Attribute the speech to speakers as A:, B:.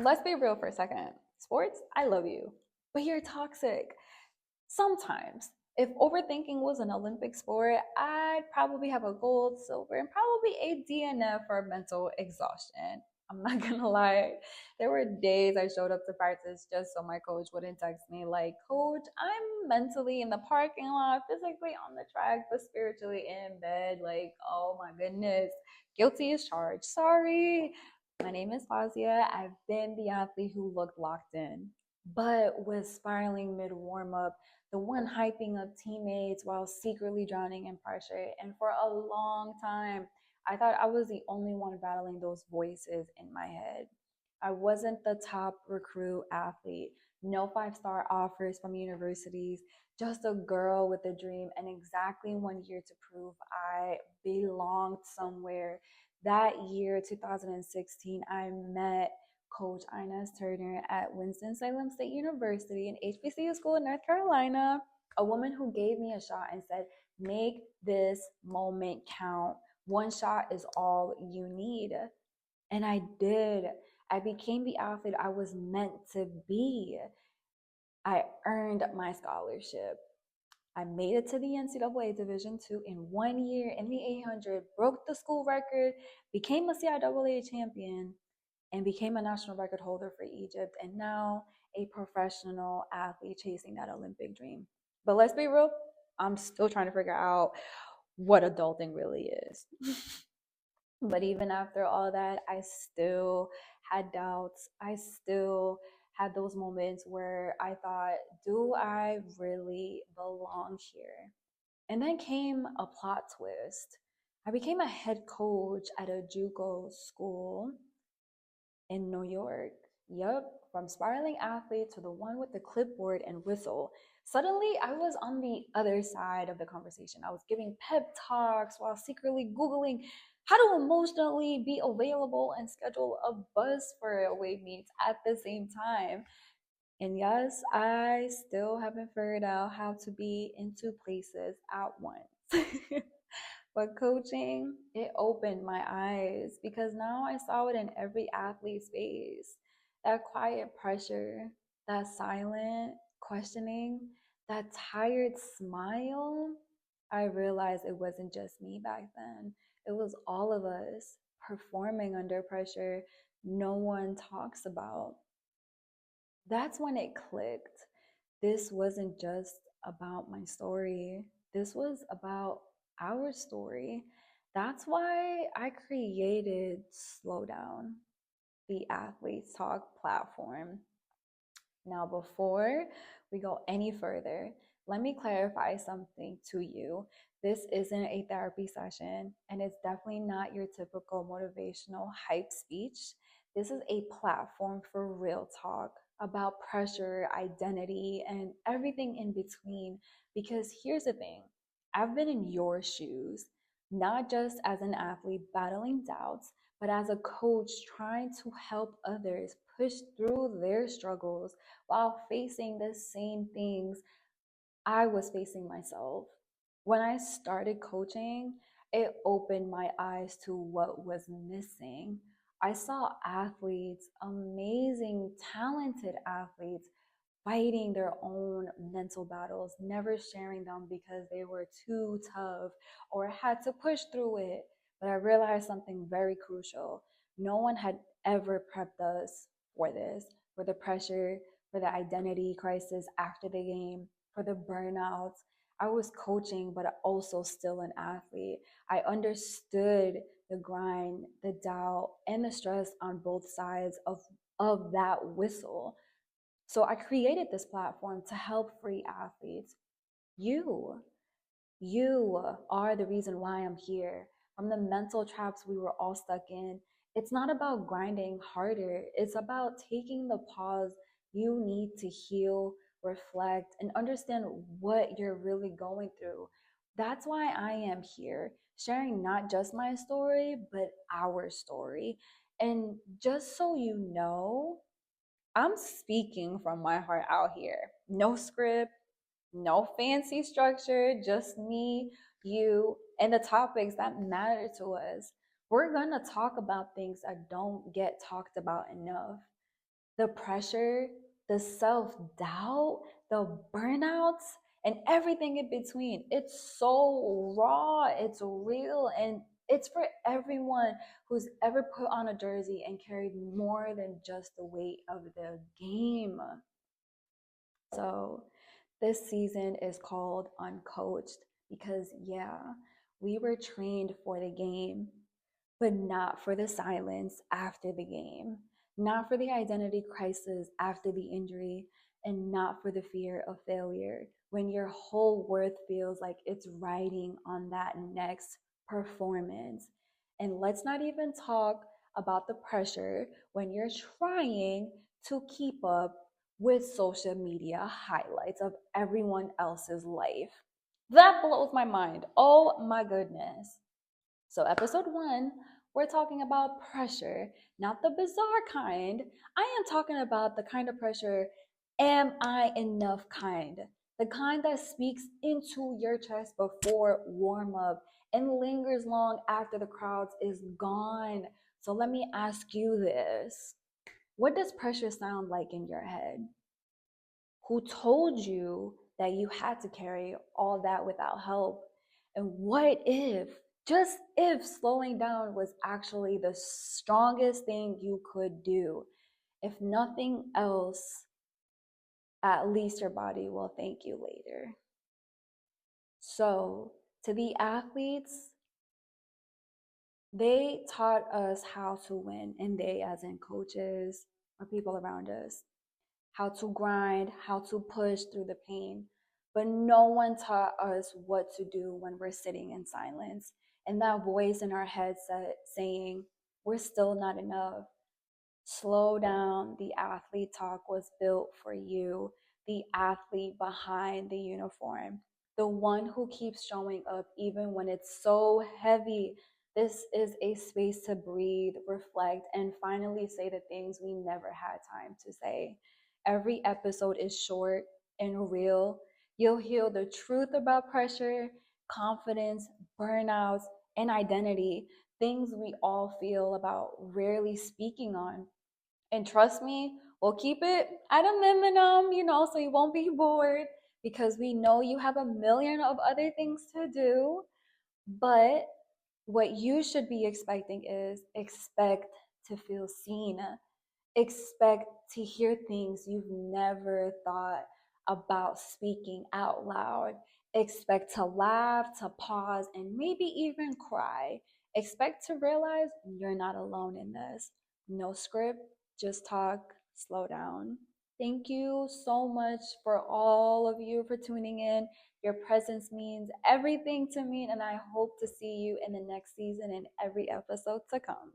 A: let's be real for a second. Sports, I love you, but you're toxic. Sometimes, if overthinking was an Olympic sport, I'd probably have a gold, silver, and probably a DNF for mental exhaustion. I'm not gonna lie. There were days I showed up to practice just so my coach wouldn't text me, like, Coach, I'm mentally in the parking lot, physically on the track, but spiritually in bed. Like, oh my goodness. Guilty as charged. Sorry. My name is Fazia. I've been the athlete who looked locked in, but was spiraling mid warm up, the one hyping up teammates while secretly drowning in pressure. And for a long time, I thought I was the only one battling those voices in my head. I wasn't the top recruit athlete, no five-star offers from universities, just a girl with a dream and exactly 1 year to prove I belonged somewhere. That year, 2016, I met Coach Inez Turner at Winston-Salem State University, an HBCU school in North Carolina, a woman who gave me a shot and said, make this moment count. One shot is all you need. And I did. I became the athlete I was meant to be. I earned my scholarship. I made it to the NCAA Division II in 1 year in the 800, broke the school record, became a CIAA champion, and became a national record holder for Egypt, and now a professional athlete chasing that Olympic dream. But let's be real, I'm still trying to figure out what adulting really is. But even after all that, I still had doubts. I still had those moments where I thought, do I really belong here? And then came a plot twist. I became a head coach at a JUCO school in New York. Yup, from spiraling athlete to the one with the clipboard and whistle. Suddenly, I was on the other side of the conversation. I was giving pep talks while secretly Googling how to emotionally be available and schedule a bus for away meets at the same time. And yes, I still haven't figured out how to be in two places at once. But coaching, it opened my eyes because now I saw it in every athlete's face. That quiet pressure, that silent questioning, that tired smile. I realized it wasn't just me back then. It was all of us performing under pressure no one talks about. That's when it clicked. This wasn't just about my story, this was about our story. That's why I created Slow Down, the Athletes Talk platform. Now, before we go any further, let me clarify something to you. This isn't a therapy session, and it's definitely not your typical motivational hype speech. This is a platform for real talk about pressure, identity, and everything in between. Because here's the thing, I've been in your shoes, not just as an athlete battling doubts, but as a coach trying to help others push through their struggles while facing the same things I was facing myself. When I started coaching, it opened my eyes to what was missing. I saw athletes, amazing, talented athletes, fighting their own mental battles, never sharing them because they were too tough or had to push through it. But I realized something very crucial. No one had ever prepped us for this, for the pressure, for the identity crisis after the game, for the burnouts. I was coaching, but also still an athlete. I understood the grind, the doubt, and the stress on both sides of that whistle. So I created this platform to help free athletes. You, you are the reason why I'm here. From the mental traps we were all stuck in, it's not about grinding harder, it's about taking the pause you need to heal, reflect, and understand what you're really going through. That's why I am here, sharing not just my story, but our story. And just so you know, I'm speaking from my heart out here. No script, no fancy structure, just me, you, and the topics that matter to us. We're going to talk about things that don't get talked about enough. The pressure, the self doubt, the burnouts, and everything in between. It's so raw, it's real, and it's for everyone who's ever put on a jersey and carried more than just the weight of the game. So, this season is called Uncoached because, yeah, we were trained for the game, but not for the silence after the game, not for the identity crisis after the injury, and not for the fear of failure when your whole worth feels like it's riding on that next performance. And let's not even talk about the pressure when you're trying to keep up with social media highlights of everyone else's life. That blows my mind. Oh my goodness. So, episode one, we're talking about pressure, not the bizarre kind. I am talking about the kind of pressure, am I enough kind? The kind that speaks into your chest before warm up and lingers long after the crowd is gone. So, let me ask you this: what does pressure sound like in your head? Who told you that you had to carry all that without help? And what if, just if, slowing down was actually the strongest thing you could do? If nothing else, at least your body will thank you later. So, to the athletes, they taught us how to win, and they, as in coaches or people around us, how to grind, how to push through the pain. But no one taught us what to do when we're sitting in silence. And that voice in our head saying, we're still not enough. Slow down. The athlete talk was built for you, the athlete behind the uniform, the one who keeps showing up even when it's so heavy. This is a space to breathe, reflect, and finally say the things we never had time to say. Every episode is short and real. You'll hear the truth about pressure, confidence, burnouts, and identity, things we all feel about rarely speaking on. And trust me, we'll keep it at a minimum, so you won't be bored because we know you have a million of other things to do. But what you should be expecting is expect to feel seen, expect to hear things you've never thought about speaking out loud. Expect to laugh, to pause, and maybe even cry. Expect to realize you're not alone in this. No script, just talk, slow down. Thank you so much for all of you for tuning in. Your presence means everything to me, and I hope to see you in the next season and every episode to come.